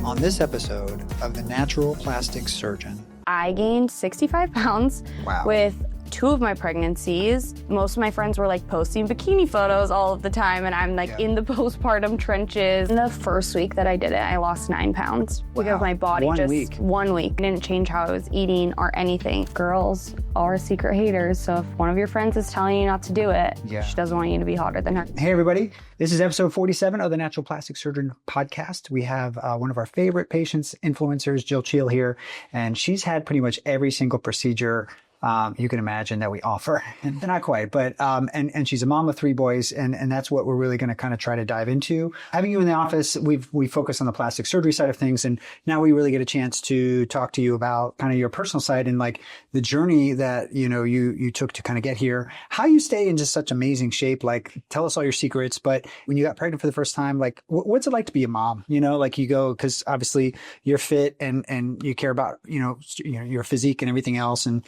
on this episode of The Natural Plastic Surgeon. I gained 65 pounds with 2 of my pregnancies. Most of my friends were like posting bikini photos all of the time, and I'm like in the postpartum trenches. In the first week that I did it, I lost 9 pounds because my body one week didn't change how I was eating or anything. Girls are secret haters, so if one of your friends is telling you not to do it, she doesn't want you to be hotter than her. Hey everybody, this is episode 47 of the Natural Plastic Surgeon podcast. We have one of our favorite patients, influencers, Jill Cheel here, and she's had pretty much every single procedure you can imagine that we offer, and not quite, but and she's a mom of 3 boys, and that's what we're really going to kind of try to dive into. Having you in the office, we focus on the plastic surgery side of things, and now we really get a chance to talk to you about kind of your personal side and like the journey that you took to kind of get here, how you stay in just such amazing shape. Like, tell us all your secrets. But when you got pregnant for the first time, like what's it like to be a mom? Like you go, because obviously you're fit and you care about your physique and everything else, and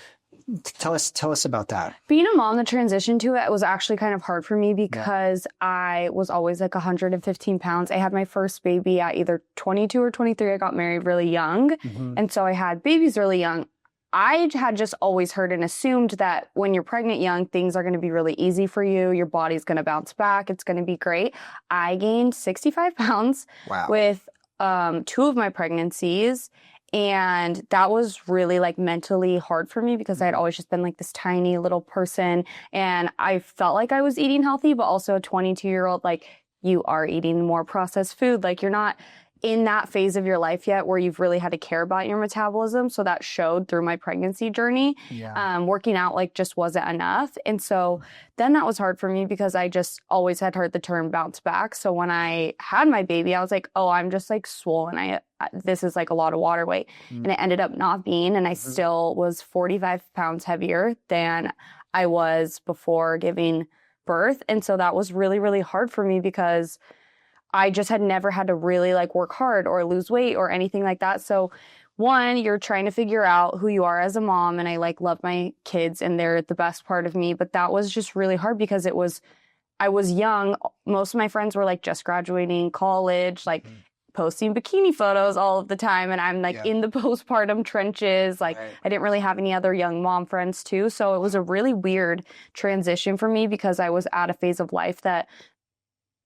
tell us about that. Being a mom, the transition to it was actually kind of hard for me because I was always like 115 pounds. I had my first baby at either 22 or 23. I got married really young. And so I had babies really young. I had just always heard and assumed that when you're pregnant young, things are going to be really easy for you. Your body's going to bounce back. It's going to be great. I gained 65 pounds with 2 of my pregnancies. And that was really like mentally hard for me because I had always just been like this tiny little person. And I felt like I was eating healthy, but also a 22-year-old, like, you are eating more processed food. Like, you're not in that phase of your life yet where you've really had to care about your metabolism. So that showed through my pregnancy journey. Working out like just wasn't enough. And so then that was hard for me because I just always had heard the term bounce back. So when I had my baby, I was like, oh, I'm just like swollen. This is like a lot of water weight. And it ended up not being, and I still was 45 pounds heavier than I was before giving birth. And so that was really, really hard for me because I just had never had to really like work hard or lose weight or anything like that. So one, you're trying to figure out who you are as a mom, and I like love my kids and they're the best part of me. But that was just really hard because I was young. Most of my friends were like just graduating college, like posting bikini photos all of the time. And I'm like in the postpartum trenches. Like I didn't really have any other young mom friends too. So it was a really weird transition for me because I was at a phase of life that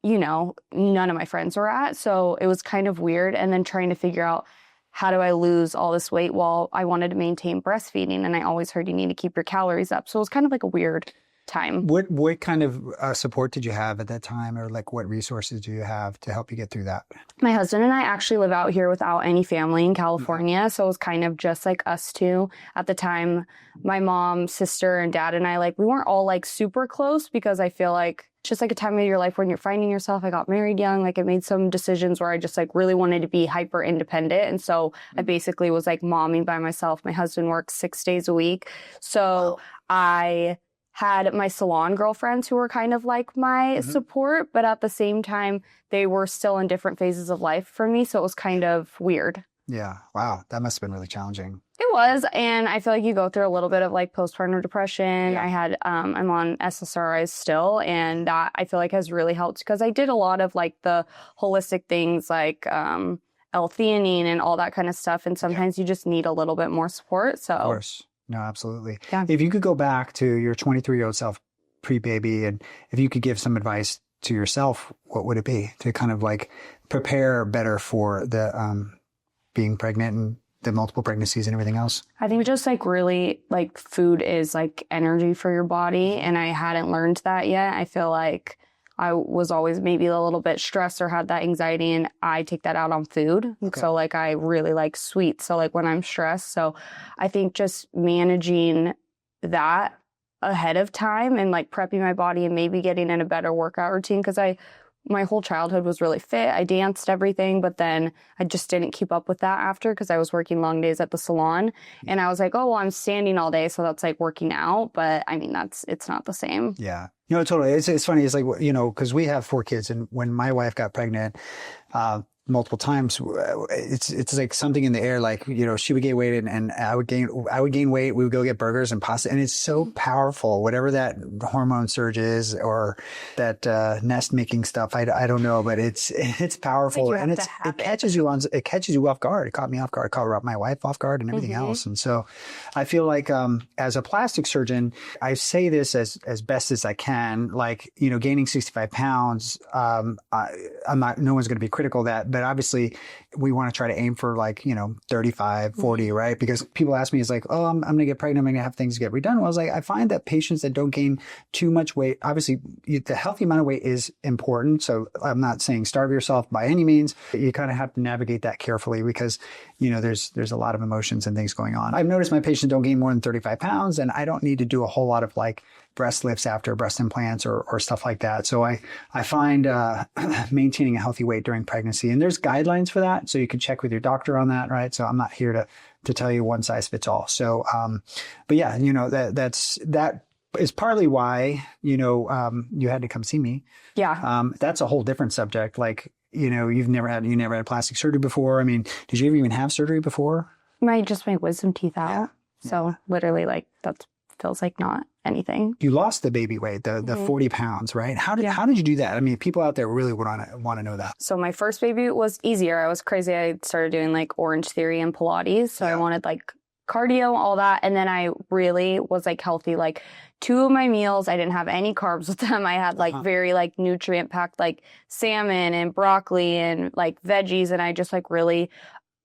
none of my friends were at. So it was kind of weird. And then trying to figure out, how do I lose all this weight while I wanted to maintain breastfeeding? And I always heard you need to keep your calories up. So it was kind of like a weird time. What kind of support did you have at that time, or like what resources do you have to help you get through that? My husband and I actually live out here without any family in California. So it was kind of just like us two. At the time, my mom, sister, and dad and I, like, we weren't all like super close because I feel like it's just like a time of your life when you're finding yourself. I got married young. Like, I made some decisions where I just like really wanted to be hyper independent. And so I basically was like momming by myself. My husband works 6 days a week. So I had my salon girlfriends who were kind of like my support, but at the same time, they were still in different phases of life for me. So it was kind of weird. Yeah. Wow. That must have been really challenging. It was. And I feel like you go through a little bit of like postpartum depression. I had, I'm on SSRIs still. And that I feel like has really helped because I did a lot of like the holistic things like L-theanine and all that kind of stuff. And sometimes you just need a little bit more support. So. Of course. No, absolutely. Yeah. If you could go back to your 23-year-old self pre-baby, and if you could give some advice to yourself, what would it be to kind of like prepare better for the being pregnant and the multiple pregnancies and everything else? I think just like really like food is like energy for your body. And I hadn't learned that yet. I feel like I was always maybe a little bit stressed or had that anxiety, and I take that out on food. Okay. So like I really like sweets. So like when I'm stressed, so I think just managing that ahead of time and like prepping my body and maybe getting in a better workout routine because my whole childhood was really fit. I danced everything, but then I just didn't keep up with that after because I was working long days at the salon. And I was like, oh, well, I'm standing all day. So that's like working out. But I mean, it's not the same. Yeah. Totally. It's funny. It's like, because we have 4 kids. And when my wife got pregnant, multiple times. It's like something in the air, like, you know, she would gain weight and I would gain weight. We would go get burgers and pasta. And it's so powerful, whatever that hormone surge is or that nest making stuff. I don't know, but it's powerful and it catches you off guard. It caught me off guard. It caught my wife off guard and everything else. And so I feel like as a plastic surgeon, I say this as best as I can, like, you know, gaining 65 pounds, no one's going to be critical of that, but obviously we want to try to aim for like, you know, 35, 40, right? Because people ask me, it's like, oh, I'm going to get pregnant. I'm going to have things get redone. Well, I was like, I find that patients that don't gain too much weight, obviously the healthy amount of weight is important. So I'm not saying starve yourself by any means. You kind of have to navigate that carefully because, you know, there's a lot of emotions and things going on. I've noticed my patients don't gain more than 35 pounds and I don't need to do a whole lot of like breast lifts after breast implants or stuff like that. So I find maintaining a healthy weight during pregnancy, and there's guidelines for that. So you can check with your doctor on that, right? So I'm not here to tell you one size fits all. So, but yeah, you know, that is partly why, you know, you had to come see me. Yeah. That's a whole different subject. Like, you know, you never had plastic surgery before. I mean, did you ever even have surgery before? My wisdom teeth out. Yeah. So literally like that feels like not anything. You lost the baby weight, the 40 pounds, right? How did you do that? I mean, people out there really want to know that. So my first baby was easier. I was crazy. I started doing like Orange Theory and Pilates. So I wanted like cardio, all that. And then I really was like healthy. Like 2 of my meals, I didn't have any carbs with them. I had like very like nutrient packed like salmon and broccoli and like veggies. And I just like really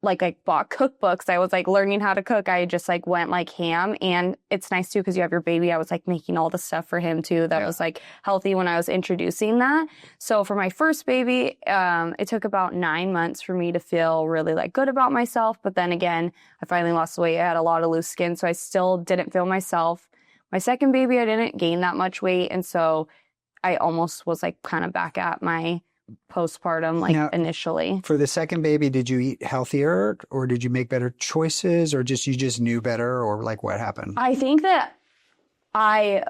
like I bought cookbooks. I was like learning how to cook. I just like went like ham, and it's nice too because you have your baby. I was like making all the stuff for him too that was like healthy when I was introducing that. So for my first baby, it took about 9 months for me to feel really like good about myself. But then again, I finally lost weight. I had a lot of loose skin, so I still didn't feel myself. My second baby, I didn't gain that much weight, and so I almost was like kind of back at my postpartum, like now, initially. For the second baby, did you eat healthier or did you make better choices or you just knew better, or like what happened? I think that I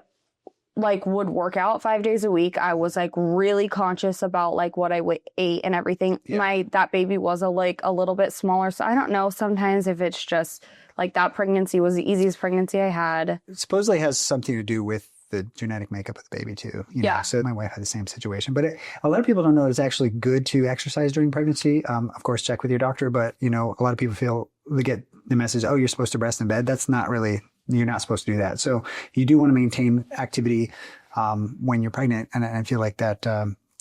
like would work out 5 days a week. I was like really conscious about like what I ate and everything. Yeah. That baby was a little bit smaller. So I don't know sometimes if it's just like that pregnancy was the easiest pregnancy I had. It supposedly has something to do with the genetic makeup of the baby too. You know? So my wife had the same situation, but a lot of people don't know it's actually good to exercise during pregnancy. Of course, check with your doctor, but you know, a lot of people they get the message, oh, you're supposed to rest in bed. That's not really, you're not supposed to do that. So you do want to maintain activity, when you're pregnant. And I feel like that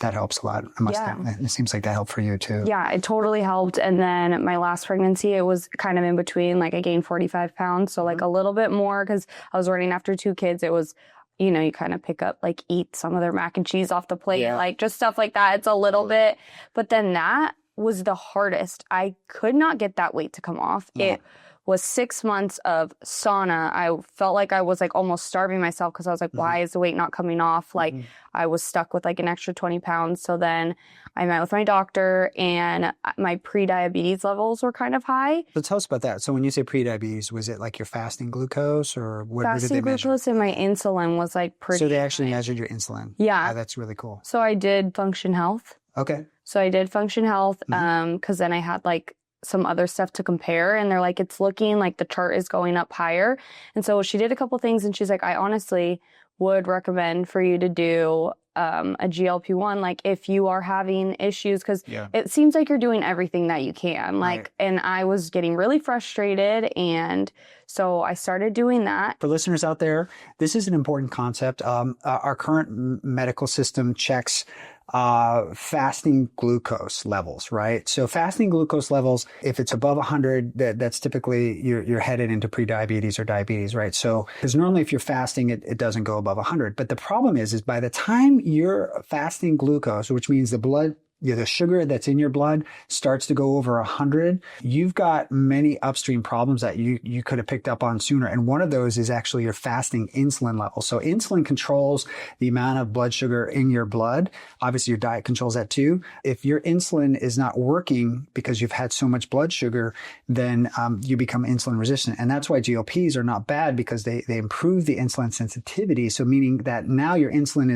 helps a lot. It seems like that helped for you too. Yeah, it totally helped. And then my last pregnancy, it was kind of in between, like I gained 45 pounds. So like a little bit more because I was running after 2 kids. It was, you know, you kind of pick up, like eat some of their mac and cheese off the plate, like just stuff like that. It's a little bit, but then that was the hardest. I could not get that weight to come off. No. It was 6 months of sauna. I felt like I was like almost starving myself because I was like, why is the weight not coming off? Like I was stuck with like an extra 20 pounds. So then I met with my doctor and my pre-diabetes levels were kind of high. So tell us about that. So when you say pre-diabetes, was it like your fasting glucose or what did they measure? Fasting glucose and my insulin was like pretty. So they actually measured your insulin. Yeah. Oh, that's really cool. So I did Function Health. Okay. So I did Function Health because then I had like some other stuff to compare, and they're like, it's looking like the chart is going up higher. And so she did a couple things, and she's like, I honestly would recommend for you to do a GLP-1, like if you are having issues, because it seems like you're doing everything that you can. Like, and I was getting really frustrated, and so I started doing that. For listeners out there, this is an important concept. Our current medical system checks fasting glucose levels, right? So fasting glucose levels, if it's above 100, that's typically you're headed into prediabetes or diabetes, right? So because normally if you're fasting, it doesn't go above 100. But the problem is by the time you're fasting glucose, which means the sugar that's in your blood starts to go over 100, you've got many upstream problems that you could have picked up on sooner. And one of those is actually your fasting insulin level. So insulin controls the amount of blood sugar in your blood. Obviously, your diet controls that too. If your insulin is not working because you've had so much blood sugar, then you become insulin resistant. And that's why GLPs are not bad, because they improve the insulin sensitivity. So meaning that now your insulin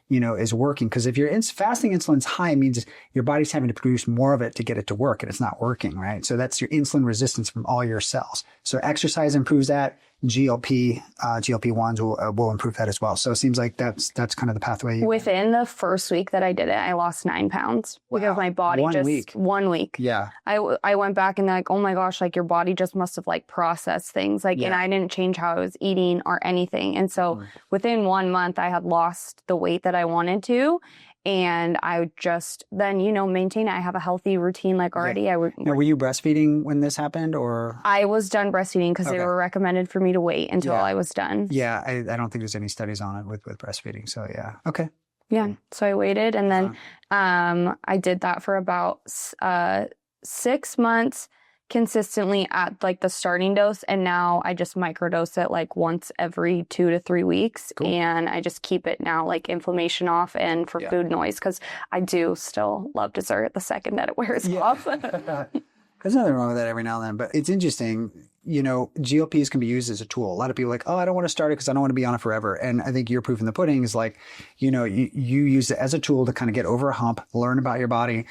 is working. Because if your fasting insulin's high, it means your body's having to produce more of it to get it to work, and it's not working, right? So that's your insulin resistance from all your cells. So exercise improves that. GLP-1s will improve that as well. So it seems like that's kind of the pathway. Within the first week that I did it, I lost 9 pounds because my body 1 week. Yeah. I went back and like, oh my gosh, like your body just must have like processed things. Like, and I didn't change how I was eating or anything. And so within 1 month, I had lost the weight that I wanted to. And I just then, maintain. I have a healthy routine like already. Now, were you breastfeeding when this happened, or? I was done breastfeeding because they were recommended for me to wait until I was done. Yeah, I don't think there's any studies on it with breastfeeding. So yeah, okay. Yeah, so I waited, and then I did that for about 6 months consistently at like the starting dose, and now I just microdose it like once every 2 to 3 weeks. Cool. And I just keep it now like inflammation off and for food noise, because I do still love dessert the second that it wears off. There's nothing wrong with that every now and then, but it's interesting. GLPs can be used as a tool. A lot of people are like, oh, I don't want to start it because I don't want to be on it forever. And I think your proof in the pudding is like, you use it as a tool to kind of get over a hump, learn about your body,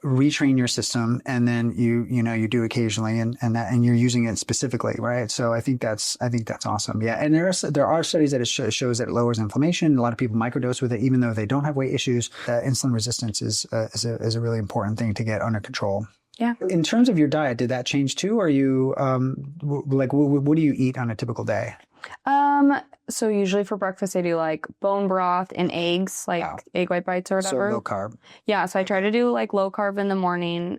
retrain your system, and then you do occasionally, and you're using it specifically, right? So I think that's awesome. Yeah, and there are studies that it shows that it lowers inflammation. A lot of people microdose with it, even though they don't have weight issues. Insulin resistance is a really important thing to get under control. Yeah. In terms of your diet, did that change too? Are you like what do you eat on a typical day? So usually for breakfast I do like bone broth and eggs, like egg white bites or whatever. So low carb. Yeah, so I try to do like low carb in the morning.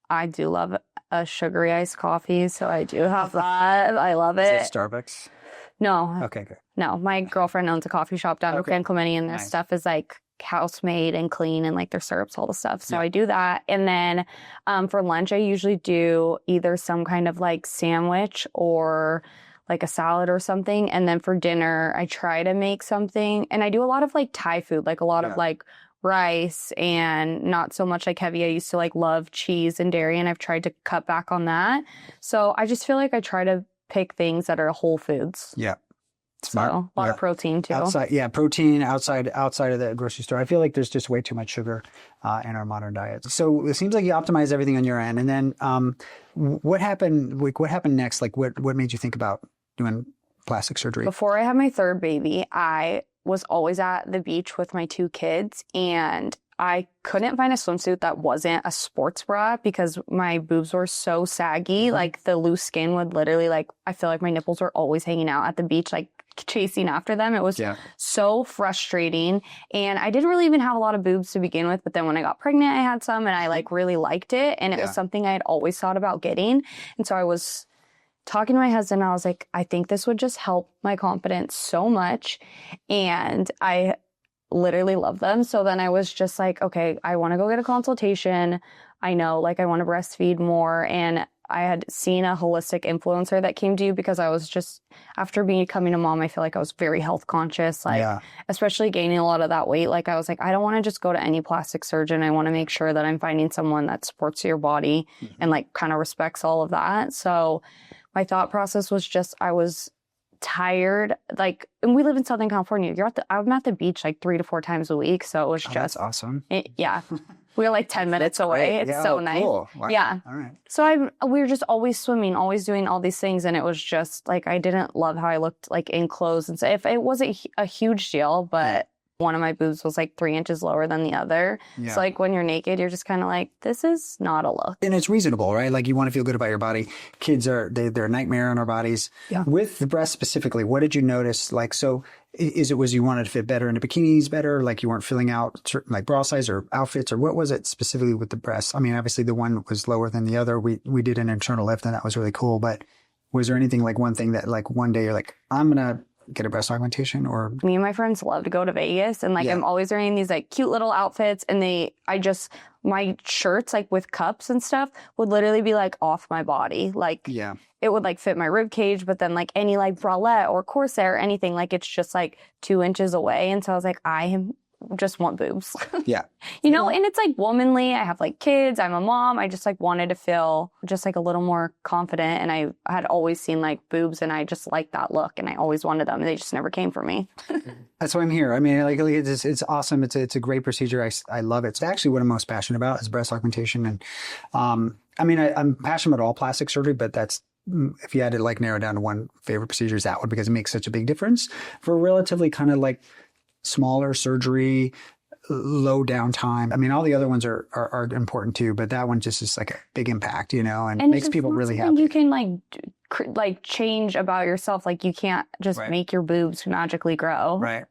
I do love a sugary iced coffee, so I do have that. I love it. Is it Starbucks? No. Okay, good. No, my girlfriend owns a coffee shop down in San Clemente, and their stuff is like house-made and clean, and like their syrups, all the stuff. So I do that. And then for lunch, I usually do either some kind of like sandwich or like a salad or something. And then for dinner, I try to make something. And I do a lot of like Thai food, like a lot of like rice and not so much like heavy. I used to like love cheese and dairy, and I've tried to cut back on that. So I just feel like I try to pick things that are whole foods. Yeah. Smart. So a lot of protein too. Protein outside of the grocery store. I feel like there's just way too much sugar in our modern diet. So it seems like you optimize everything on your end. And then what happened? Like, what happened next? Like, what made you think about doing plastic surgery? Before I had my third baby, I was always at the beach with my 2 kids, and I couldn't find a swimsuit that wasn't a sports bra because my boobs were so saggy. Like the loose skin would literally I feel like my nipples were always hanging out at the beach, like chasing after them. It was so frustrating. And I didn't really even have a lot of boobs to begin with, but then when I got pregnant, I had some, and I really liked it. And it was something I had always thought about getting. And so I was talking to my husband, I was like, I think this would just help my confidence so much. And I literally love them. So then I was just like, okay, I want to go get a consultation. I know I want to breastfeed more. And I had seen a holistic influencer that came to you because I was just, after becoming a mom, I feel like I was very health conscious, especially gaining a lot of that weight. I was like, I don't want to just go to any plastic surgeon. I want to make sure that I'm finding someone that supports your body and kind of respects all of that. So my thought process was just, I was tired, and we live in Southern California. I'm at the beach 3 to 4 times a week. So it was just that's awesome. We were 10 minutes away. It's so nice. Cool. Wow. Yeah. All right. So we were just always swimming, always doing all these things. And it was just I didn't love how I looked in clothes. And so if it wasn't a huge deal, but one of my boobs was 3 inches lower than the other. Yeah. So when you're naked, you're just kind of this is not a look. And it's reasonable, right? You want to feel good about your body. Kids they're a nightmare on our bodies. Yeah. With the breast specifically, what did you notice? Was you wanted to fit better into bikinis better? You weren't filling out certain bra size or outfits, or what was it specifically with the breasts? I mean, obviously the one was lower than the other. We did an internal lift, and that was really cool. But was there anything one thing that one day you're I'm going to get a breast augmentation? Or me and my friends love to go to Vegas, and I'm always wearing these cute little outfits, and my shirts with cups and stuff would literally be off my body. It would fit my rib cage, but then any bralette or corset or anything, it's just 2 inches away. And so I was I am just want boobs. Yeah. You know, and it's like womanly. I have like kids. I'm a mom. I just like wanted to feel just like a little more confident. And I had always seen like boobs and I just liked that look and I always wanted them and they just never came for me. That's why I'm here. I mean, like it's awesome. It's a great procedure. I love it. It's actually what I'm most passionate about is breast augmentation. And I mean, I'm passionate about all plastic surgery, but that's, if you had to like narrow down to one favorite procedure, is that one because it makes such a big difference for relatively kind of like smaller surgery, low downtime. I mean, all the other ones are important too, but that one just is like a big impact, you know, and makes people really happy. You can like change about yourself. Like you can't just make your boobs magically grow. Right.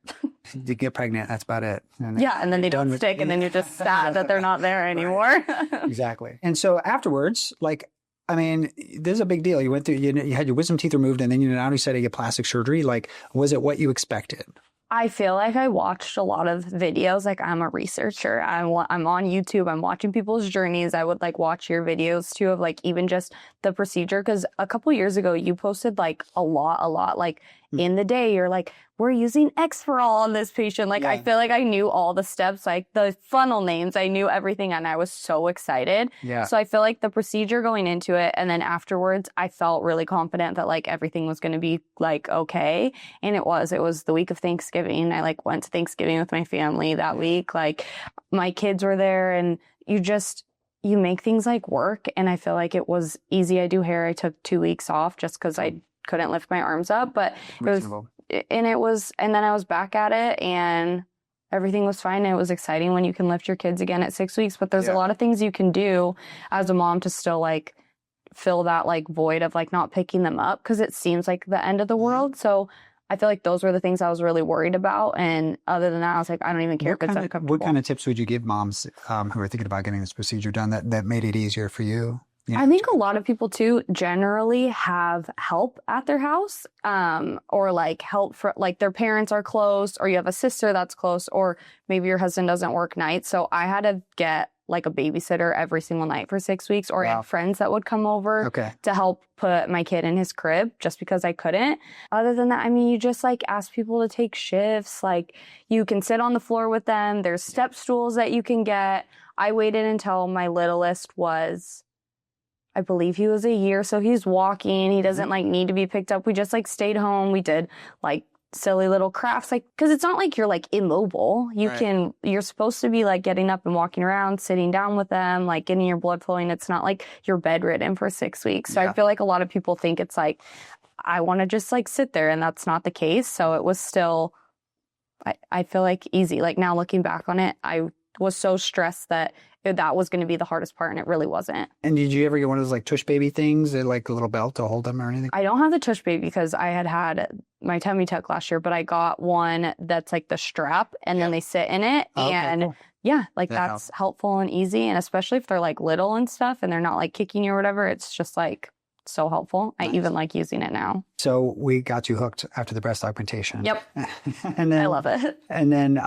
You get pregnant. That's about it. And then they don't stick and then you're just sad that they're not there anymore. Exactly. And so afterwards, like, I mean, this is a big deal. You went through, you had your wisdom teeth removed and then you now decided to get plastic surgery. Like, was it what you expected? I feel like I watched a lot of videos. Like I'm a researcher. I'm on YouTube. I'm watching people's journeys. I would like watch your videos too of like even just the procedure. Cause a couple years ago you posted like a lot, like in the day you're like, we're using Exferol on this patient. Like I feel like I knew all the steps, like the funnel names, I knew everything and I was so excited. Yeah. So I feel like the procedure going into it and then afterwards I felt really confident that like everything was going to be like okay. And it was the week of Thanksgiving. I like went to Thanksgiving with my family that week. Like my kids were there and you make things like work. And I feel like it was easy. I do hair. I took 2 weeks off just because I couldn't lift my arms up, but and then I was back at it and everything was fine. It was exciting when you can lift your kids again at 6 weeks, but there's a lot of things you can do as a mom to still like fill that like void of like not picking them up because it seems like the end of the world. So I feel like those were the things I was really worried about. And other than that, I was like, I don't even care if it's uncomfortable. What kind of tips would you give moms who are thinking about getting this procedure done that made it easier for you? Yeah. I think a lot of people too generally have help at their house, or like help for like their parents are close or you have a sister that's close or maybe your husband doesn't work nights. So I had to get like a babysitter every single night for 6 weeks or I had friends that would come over to help put my kid in his crib just because I couldn't. Other than that, I mean, you just like ask people to take shifts. Like you can sit on the floor with them. There's step stools that you can get. I waited until my littlest was, I believe he was a year. So he's walking. He doesn't like need to be picked up. We just like stayed home. We did like silly little crafts, like, cause it's not like you're like immobile. You're supposed to be like getting up and walking around, sitting down with them, like getting your blood flowing. It's not like you're bedridden for 6 weeks. So I feel like a lot of people think it's like, I want to just like sit there and that's not the case. So it was still, I feel like easy. Like now looking back on it, I was so stressed that was going to be the hardest part and it really wasn't. And did you ever get one of those like tush baby things, like a little belt to hold them or anything? I don't have the tush baby because I had my tummy tuck last year, but I got one that's like the strap and then they sit in it and like that's helpful and easy. And especially if they're like little and stuff and they're not like kicking you or whatever, it's just like so helpful. Nice. I even like using it now. So we got you hooked after the breast augmentation. Yep. And then I love it. And then,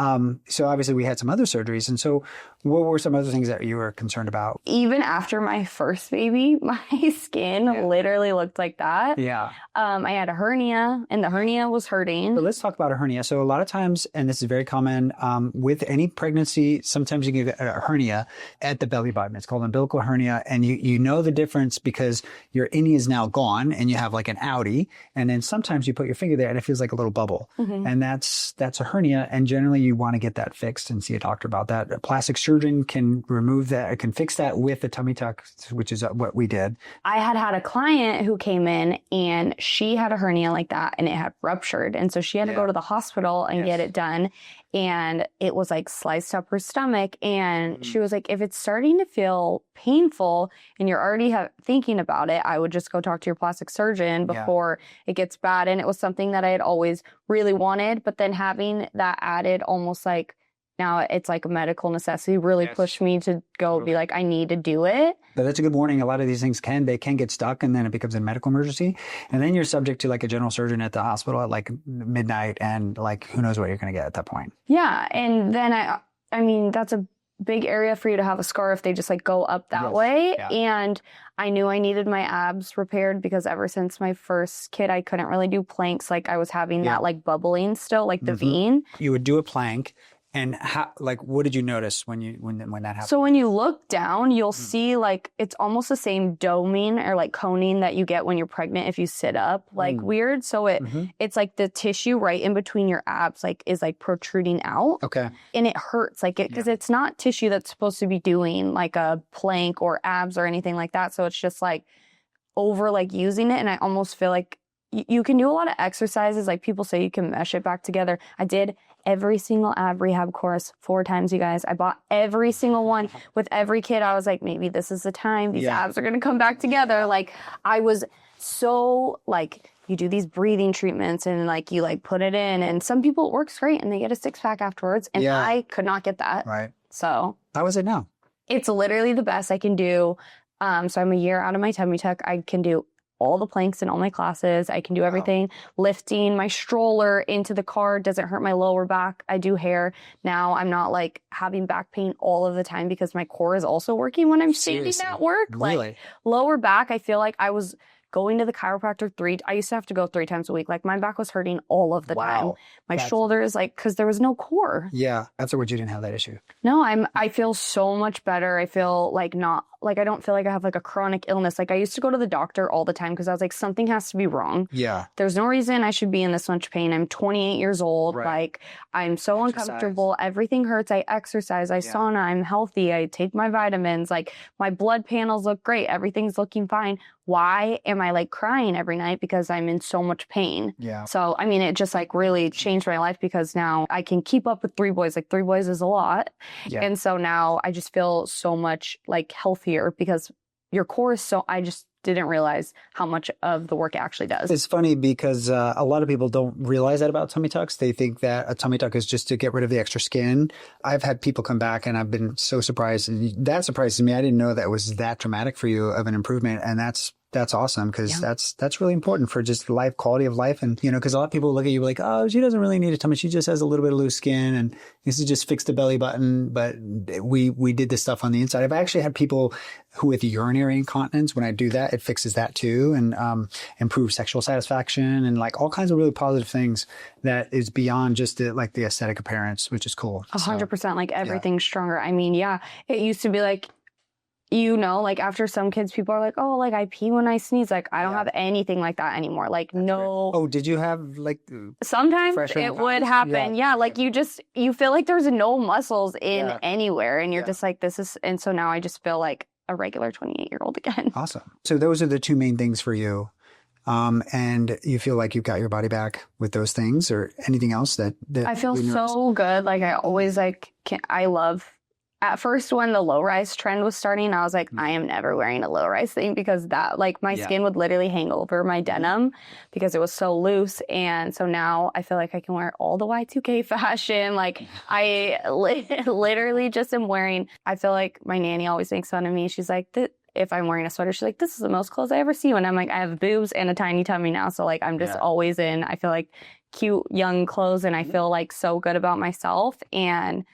so obviously we had some other surgeries. And so what were some other things that you were concerned about? Even after my first baby, my skin literally looked like that. Yeah. I had a hernia and the hernia was hurting. But let's talk about a hernia. So a lot of times, and this is very common with any pregnancy, sometimes you get a hernia at the belly button. It's called umbilical hernia. And you know the difference because your innie is now gone and you have like an outie. And then sometimes you put your finger there and it feels like a little bubble. Mm-hmm. And that's a hernia. And generally you want to get that fixed and see a doctor about that. A plastic surgeon can remove that. It can fix that with a tummy tuck, which is what we did. I had a client who came in and she had a hernia like that and it had ruptured. And so she had to go to the hospital and get it done. And it was like sliced up her stomach. And she was like, if it's starting to feel painful and you're already thinking about it, I would just go talk to your plastic surgeon before it gets bad. And it was something that I had always really wanted. But then having that added almost like, now it's like a medical necessity really pushed me to go be like, I need to do it. But that's a good warning. A lot of these things can get stuck and then it becomes a medical emergency. And then you're subject to like a general surgeon at the hospital at like midnight and like, who knows what you're going to get at that point. Yeah. And then I mean, that's a big area for you to have a scar if they just like go up that way. Yeah. And I knew I needed my abs repaired because ever since my first kid, I couldn't really do planks. Like I was having that like bubbling still, like the vein. You would do a plank. And how, like, what did you notice when that happened? So when you look down, you'll see like it's almost the same doming or like coning that you get when you're pregnant if you sit up, like weird. So it's like the tissue right in between your abs like is like protruding out. Okay. And it hurts like it because it's not tissue that's supposed to be doing like a plank or abs or anything like that. So it's just like over like using it. And I almost feel like you can do a lot of exercises. Like people say you can mesh it back together. I did every single ab rehab course 4 times, you guys. I bought every single one with every kid. I was like, maybe this is the time. These abs are going to come back together. Like I was so like, you do these breathing treatments and like you like put it in and some people it works great and they get a 6-pack afterwards. And I could not get that. Right. So how is it now? It's literally the best I can do. So I'm a year out of my tummy tuck. I can do all the planks in all my classes. I can do everything. Lifting my stroller into the car doesn't hurt my lower back. I do hair. Now I'm not like having back pain all of the time because my core is also working when I'm standing at work. Really? Like lower back, I feel like I was going to the chiropractor I used to have to go 3 times a week. Like my back was hurting all of the time. My shoulders, like, cause there was no core. Yeah. Afterwards, you didn't have that issue. No, I feel so much better. I feel like I don't feel like I have like a chronic illness. Like I used to go to the doctor all the time because I was like, something has to be wrong. Yeah. There's no reason I should be in this much pain. I'm 28 years old. Right. Like I'm so uncomfortable. Everything hurts. I exercise. I sauna. I'm healthy. I take my vitamins. Like my blood panels look great. Everything's looking fine. Why am I like crying every night? Because I'm in so much pain. Yeah. So, I mean, it just like really changed my life because now I can keep up with 3 boys. Like 3 boys is a lot. Yeah. And so now I just feel so much like healthier because your core is so, I just didn't realize how much of the work it actually does. It's funny because a lot of people don't realize that about tummy tucks. They think that a tummy tuck is just to get rid of the extra skin. I've had people come back and I've been so surprised. And that surprises me. I didn't know that was that dramatic for you of an improvement. And that's awesome because that's really important for just life, quality of life. And, you know, because a lot of people look at you like, oh, she doesn't really need a tummy. She just has a little bit of loose skin and this is just fix the belly button. But we did this stuff on the inside. I've actually had people who with urinary incontinence, when I do that, it fixes that too and improves sexual satisfaction and like all kinds of really positive things that is beyond just the aesthetic appearance, which is cool. 100%, like everything's stronger. I mean, it used to be like, you know, like after some kids, people are like, oh, like I pee when I sneeze. Like I don't have anything like that anymore. Like that's no. Great. Oh, did you have like sometimes it would happen. Yeah. Like you feel like there's no muscles in anywhere and you're just like, this is, and so now I just feel like a regular 28-year-old again. Awesome. So those are the 2 main things for you. And you feel like you've got your body back with those things or anything else that I feel so good. Like I always I love. At first, when the low-rise trend was starting, I was like, I am never wearing a low-rise thing because that, like, my skin would literally hang over my denim because it was so loose. And so now I feel like I can wear all the Y2K fashion. Like, I literally just am wearing, I feel like my nanny always makes fun of me. She's like, if I'm wearing a sweater, she's like, this is the most clothes I ever see. And I'm like, I have boobs and a tiny tummy now. So, like, I'm just always in, I feel like, cute, young clothes. And I feel, like, so good about myself. And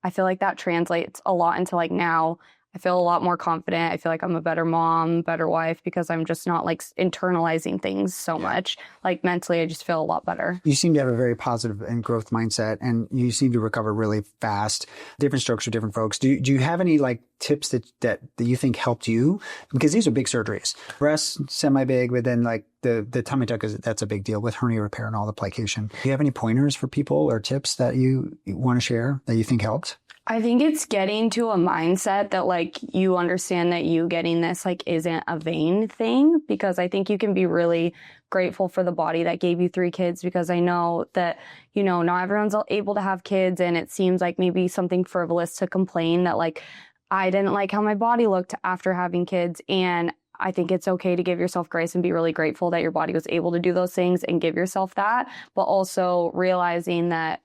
I feel like that translates a lot into like now I feel a lot more confident. I feel like I'm a better mom, better wife because I'm just not like internalizing things so much. Like mentally, I just feel a lot better. You seem to have a very positive and growth mindset and you seem to recover really fast. Different strokes for different folks. Do you have any like tips that you think helped you? Because these are big surgeries. Breasts, semi-big, but then like the tummy tuck, that's a big deal with hernia repair and all the plication. Do you have any pointers for people or tips that you want to share that you think helped? I think it's getting to a mindset that like you understand that you getting this like isn't a vain thing, because I think you can be really grateful for the body that gave you 3 kids, because I know that, you know, not everyone's able to have kids and it seems like maybe something frivolous to complain that like I didn't like how my body looked after having kids. And I think it's okay to give yourself grace and be really grateful that your body was able to do those things and give yourself that, but also realizing that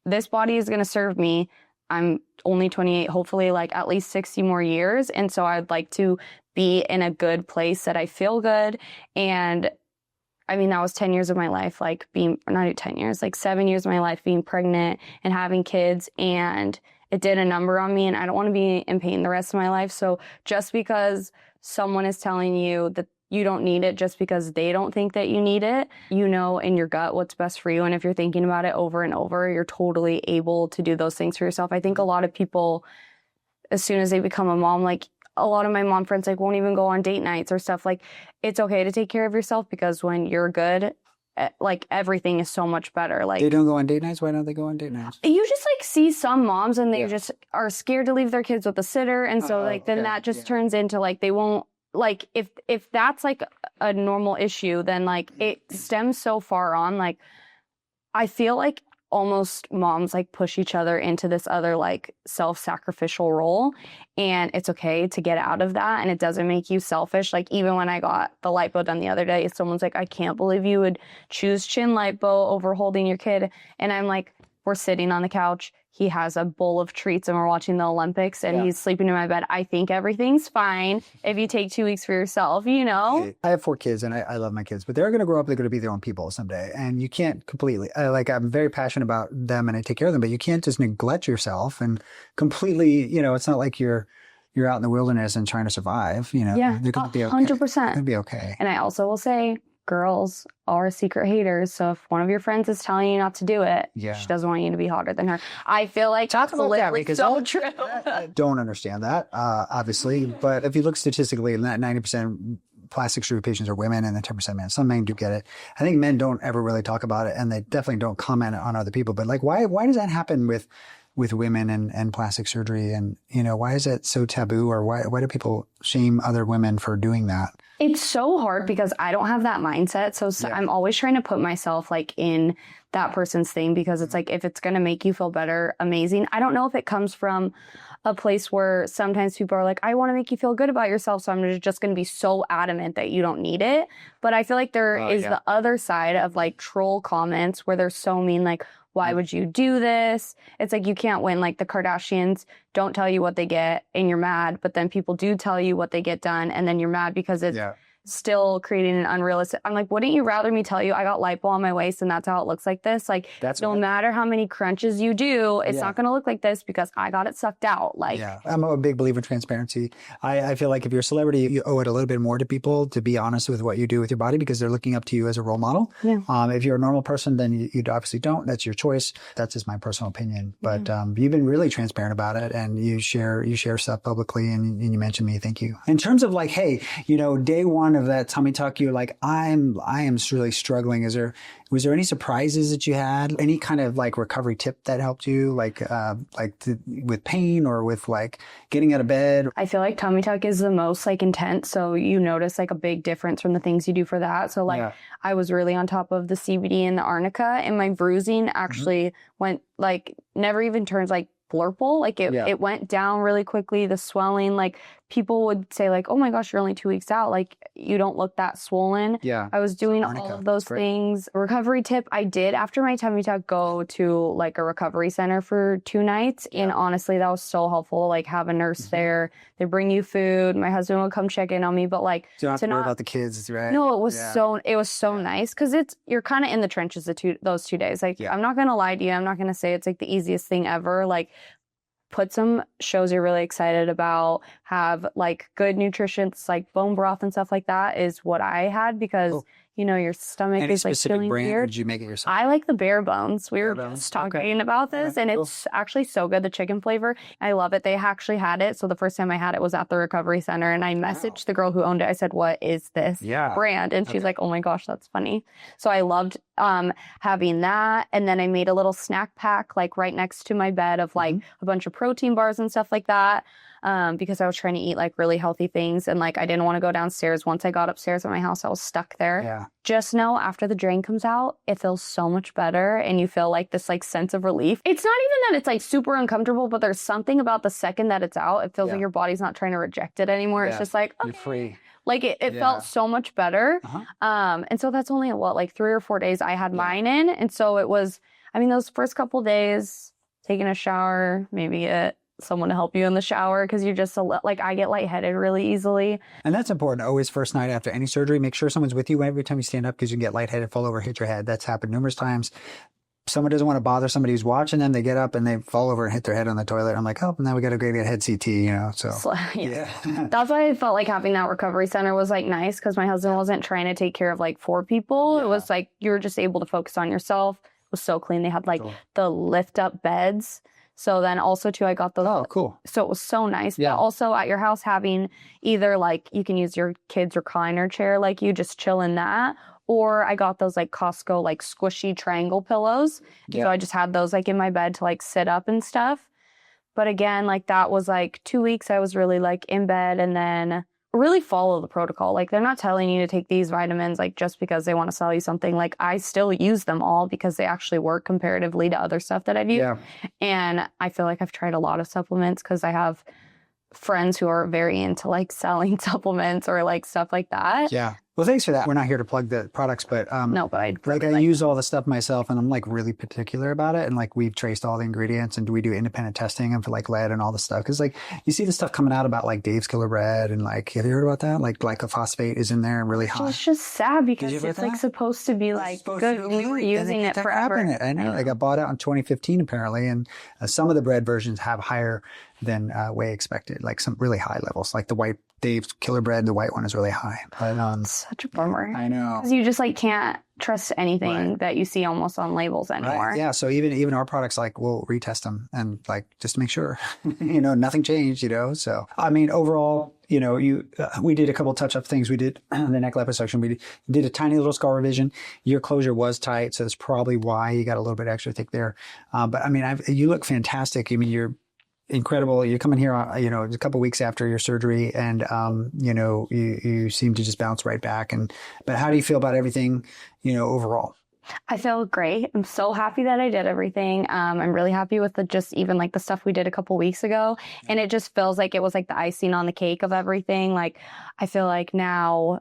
this body is going to serve me. I'm only 28, hopefully like at least 60 more years. And so I'd like to be in a good place that I feel good. And I mean, that was 10 years of my life, like being, not 10 years, like 7 years of my life being pregnant and having kids. And it did a number on me and I don't want to be in pain the rest of my life. So just because someone is telling you that you don't need it just because they don't think that you need it. You know in your gut what's best for you. And if you're thinking about it over and over, you're totally able to do those things for yourself. I think a lot of people, as soon as they become a mom, like a lot of my mom friends like won't even go on date nights or stuff. Like it's okay to take care of yourself because when you're good, like everything is so much better. Like they don't go on date nights. Why don't they go on date nights? You just like see some moms and they just are scared to leave their kids with a sitter. And so like then that just turns into like they won't, like if that's like a normal issue, then like it stems so far on. Like I feel like almost moms like push each other into this other like self-sacrificial role, and it's okay to get out of that, and it doesn't make you selfish. Like even when I got the lipo done the other day, someone's like, I can't believe you would choose chin lipo over holding your kid. And I'm like, we're sitting on the couch, he has a bowl of treats and we're watching the Olympics and he's sleeping in my bed. I think everything's fine if you take 2 weeks for yourself, you know? I have 4 kids and I love my kids, but they're going to grow up, they're going to be their own people someday. And you can't completely, like I'm very passionate about them and I take care of them, but you can't just neglect yourself and completely, you know, it's not like you're out in the wilderness and trying to survive, you know? Yeah, they're going to be okay. 100%. They're going to be okay. And I also will say, girls are secret haters. So if one of your friends is telling you not to do it, she doesn't want you to be hotter than her. I feel like talk about that because so true. I don't understand that, obviously. But if you look statistically, 90% plastic surgery patients are women and then 10% men. Some men do get it. I think men don't ever really talk about it, and they definitely don't comment on other people. But like, why does that happen with women and plastic surgery? And, you know, why is it so taboo, or why do people shame other women for doing that? It's so hard because I don't have that mindset. So I'm always trying to put myself like in that person's thing, because it's like, if it's going to make you feel better, amazing. I don't know if it comes from a place where sometimes people are like, I want to make you feel good about yourself, so I'm just going to be so adamant that you don't need it. But I feel like there is the other side of like troll comments where they're so mean, like, why would you do this? It's like you can't win. Like the Kardashians don't tell you what they get and you're mad, but then people do tell you what they get done and then you're mad because it's still creating an unrealistic. I'm like, wouldn't you rather me tell you I got lipo on my waist and that's how it looks like this? Like, no matter how many crunches you do, it's not going to look like this because I got it sucked out. Like, I'm a big believer in transparency. I feel like if you're a celebrity, you owe it a little bit more to people to be honest with what you do with your body, because they're looking up to you as a role model. If you're a normal person, then you obviously don't. That's your choice. That's just my personal opinion. But you've been really transparent about it, and you share stuff publicly, and you mentioned me. Thank you. In terms of like, hey, you know, day one of that tummy tuck, you're like, I am really struggling. Was there any surprises that you had? Any kind of like recovery tip that helped you, with pain or with like getting out of bed? I feel like tummy tuck is the most like intense. So you notice like a big difference from the things you do for that. So like I was really on top of the CBD and the arnica, and my bruising actually went like, never even turns like blurple. Like it went down really quickly. The swelling, like people would say like, oh my gosh, you're only 2 weeks out. Like you don't look that swollen. I was doing all of those things. Recovery tip, I did after my tummy tuck go to like a recovery center for 2 nights. And honestly, that was so helpful. Like have a nurse there. They bring you food. My husband would come check in on me, but like, so you don't have to worry about the kids, right? No, it was so nice, because you're kind of in the trenches those 2 days. Like I'm not going to lie to you. I'm not going to say it's like the easiest thing ever. Like put some shows you're really excited about, have like good nutrition, like bone broth and stuff like that is what I had, because you know, your stomach is like feeling weird. Did you make it yourself? I like the bare bones. We were just talking about this, and it's actually so good. The chicken flavor, I love it. They actually had it. So the first time I had it was at the recovery center, and I messaged the girl who owned it. I said, what is this brand? And she's like, oh my gosh, that's funny. So I loved having that. And then I made a little snack pack like right next to my bed of like a bunch of protein bars and stuff like that. Because I was trying to eat like really healthy things, and like I didn't want to go downstairs. Once I got upstairs at my house, I was stuck there. Just know after the drain comes out, it feels so much better, and you feel like this like sense of relief. It's not even that it's like super uncomfortable, but there's something about the second that it's out, it feels like your body's not trying to reject it anymore. It's just like, okay. You're free. Like it felt so much better. And so that's only like 3 or 4 days I had mine in. And so it was, I mean, those first couple days, taking a shower, maybe get someone to help you in the shower, because you're just like, I get lightheaded really easily. And that's important. Always first night after any surgery, make sure someone's with you every time you stand up, because you can get lightheaded, fall over, hit your head. That's happened numerous times. someone doesn't want to bother somebody who's watching them, they get up and they fall over and hit their head on the toilet. I'm like, oh, now we got to go get head CT, you know? So yeah. That's why I felt like having that recovery center was like nice, because my husband wasn't trying to take care of like 4 people. It was like you were just able to focus on yourself. It was so clean. They had like the lift up beds. So then also too, I got those. Oh, cool. So it was so nice. Yeah. But also at your house having either like you can use your kid's recliner chair, like you just chill in that. Or I got those like Costco like squishy triangle pillows. So I just had those like in my bed to like sit up and stuff. But again, like that was like 2 weeks I was really like in bed, and then really follow the protocol. Like they're not telling you to take these vitamins like just because they want to sell you something. Like I still use them all because they actually work comparatively to other stuff that I've used. Yeah. And I feel like I've tried a lot of supplements because I have friends who are very into like selling supplements or like stuff like that. Yeah. Well, thanks for that. We're not here to plug the products, but no, but I use all the stuff myself, and I'm like really particular about it. And like we've traced all the ingredients, and we do independent testing and for like lead and all the stuff. Because like you see the stuff coming out about like Dave's Killer Bread, and like have you heard about that? Like glycophosphate is in there and really high. It's just sad because it's like supposed to be like good. We were using it forever. I know. I got bought out in 2015 apparently, and some of the bread versions have higher than way expected, like some really high levels, like the white Dave's Killer Bread, the white one is really high. But, such a bummer. I know. Because you just like can't trust anything that you see almost on labels anymore. Right. Yeah. So even our products, like we'll retest them and like just to make sure, you know, nothing changed, you know. So I mean, overall, you know, we did a couple touch up things. We did the neck liposuction. We did a tiny little scar revision. Your closure was tight, so that's probably why you got a little bit extra thick there. But I mean, you look fantastic. I mean, you're incredible. You're coming here, you know, a couple of weeks after your surgery, and you know, you seem to just bounce right back. But how do you feel about everything, you know, overall? I feel great. I'm so happy that I did everything. I'm really happy with just even like the stuff we did a couple weeks ago, and it just feels like it was like the icing on the cake of everything. Like I feel like now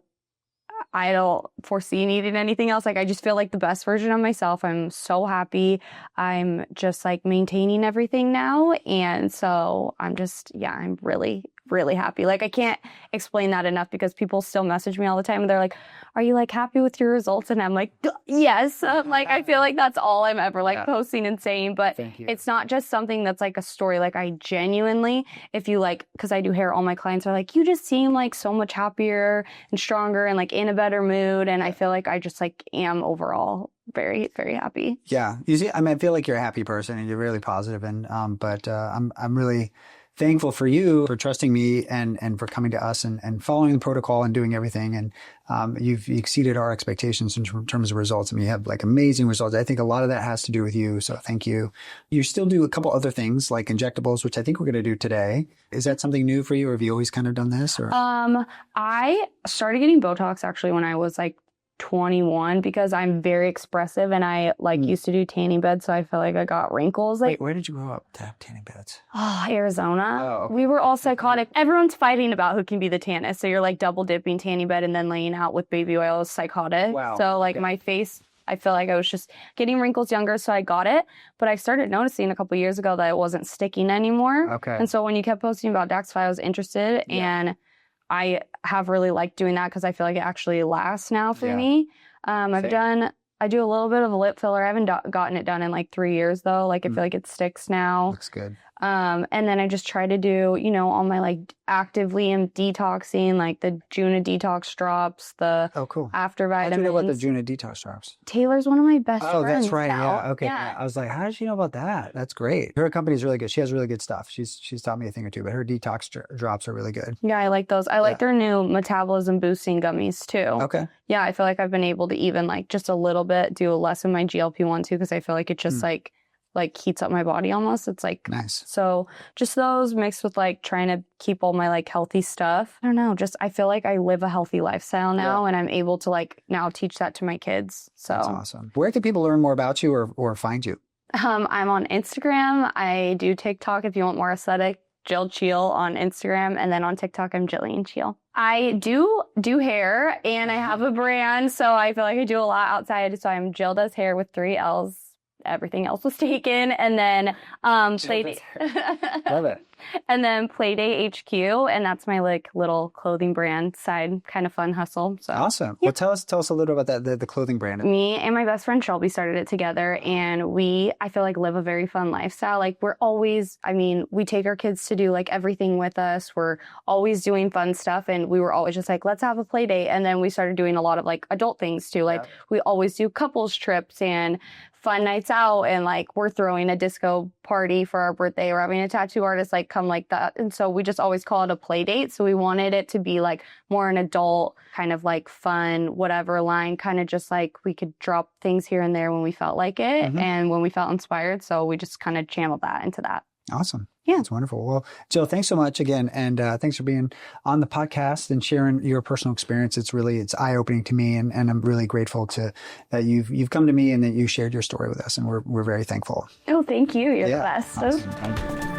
I don't foresee needing anything else. Like, I just feel like the best version of myself. I'm so happy. I'm just like maintaining everything now. And so I'm just, I'm really, really happy. Like, I can't explain that enough because people still message me all the time and they're like, are you like happy with your results? And I'm like, yes. Like, I feel like that's all I'm ever like posting and saying, but it's not just something that's like a story. Like, I genuinely, if you like, cause I do hair, all my clients are like, you just seem like so much happier and stronger and like in a better mood. And I feel like I just like am overall very, very happy. Yeah. You see, I mean, I feel like you're a happy person and you're really positive, and, but I'm really thankful for you for trusting me and for coming to us and following the protocol and doing everything. And you've exceeded our expectations in terms of results. I mean, you have like amazing results. I think a lot of that has to do with you. So thank you. You still do a couple other things like injectables, which I think we're going to do today. Is that something new for you, or have you always kind of done this? Or I started getting Botox actually when I was like 21 because I'm very expressive and I like used to do tanning beds, so I feel like I got wrinkles. Like, wait, where did you grow up to have tanning beds? Oh, Arizona. Oh, okay. We were all psychotic. Everyone's fighting about who can be the tannest. So you're like double dipping tanning bed and then laying out with baby oil is psychotic. Wow. So like my face, I feel like I was just getting wrinkles younger, so I got it. But I started noticing a couple years ago that it wasn't sticking anymore. Okay. And so when you kept posting about Daxify, I was interested, and I have really liked doing that because I feel like it actually lasts now for me. I do a little bit of a lip filler. I haven't gotten it done in like 3 years though. Like I feel like it sticks now. Looks good. And then I just try to do, you know, all my like actively and detoxing, like the Juna detox drops, the after vitamins. How do you know about the Juna detox drops? Taylor's one of my best friends. Oh, that's right. Now. Yeah. Okay. Yeah. I was like, how does she know about that? That's great. Her company's really good. She has really good stuff. She's taught me a thing or two, but her detox drops are really good. Yeah, I like those. I like their new metabolism boosting gummies too. Okay. Yeah, I feel like I've been able to even like just a little bit do less of my GLP-1 too, because I feel like it just like heats up my body almost. It's like nice. So just those mixed with like trying to keep all my like healthy stuff. I don't know, just I feel like I live a healthy lifestyle now and I'm able to like now teach that to my kids. So that's awesome. Where can people learn more about you or find you? I'm on Instagram. I do TikTok if you want more aesthetic. Jill Cheel on Instagram, and then on TikTok I'm Jillian Cheel. I do hair and I have a brand, so I feel like I do a lot outside. So I'm Jill Does Hair with 3 L's. Everything else was taken, and then Love it. And then Playdate HQ, and that's my like little clothing brand side kind of fun hustle. So awesome. Well, tell us a little about that, the clothing brand. Me and my best friend Shelby started it together, and I feel like live a very fun lifestyle. Like we're always, we take our kids to do like everything with us. We're always doing fun stuff, and we were always just like, let's have a play date. And then we started doing a lot of like adult things too. Like we always do couples trips and fun nights out, and like we're throwing a disco party for our birthday. We're having a tattoo artist like come like that. And so we just always call it a play date. So we wanted it to be like more an adult kind of like fun, whatever line, kind of just like we could drop things here and there when we felt like it and when we felt inspired. So we just kind of channeled that into that. Awesome. Yeah. That's wonderful. Well, Jill, thanks so much again. And thanks for being on the podcast and sharing your personal experience. It's eye-opening to me. And I'm really grateful that you've come to me and that you shared your story with us. And we're very thankful. Oh, thank you. You're the best. Awesome. Thank you.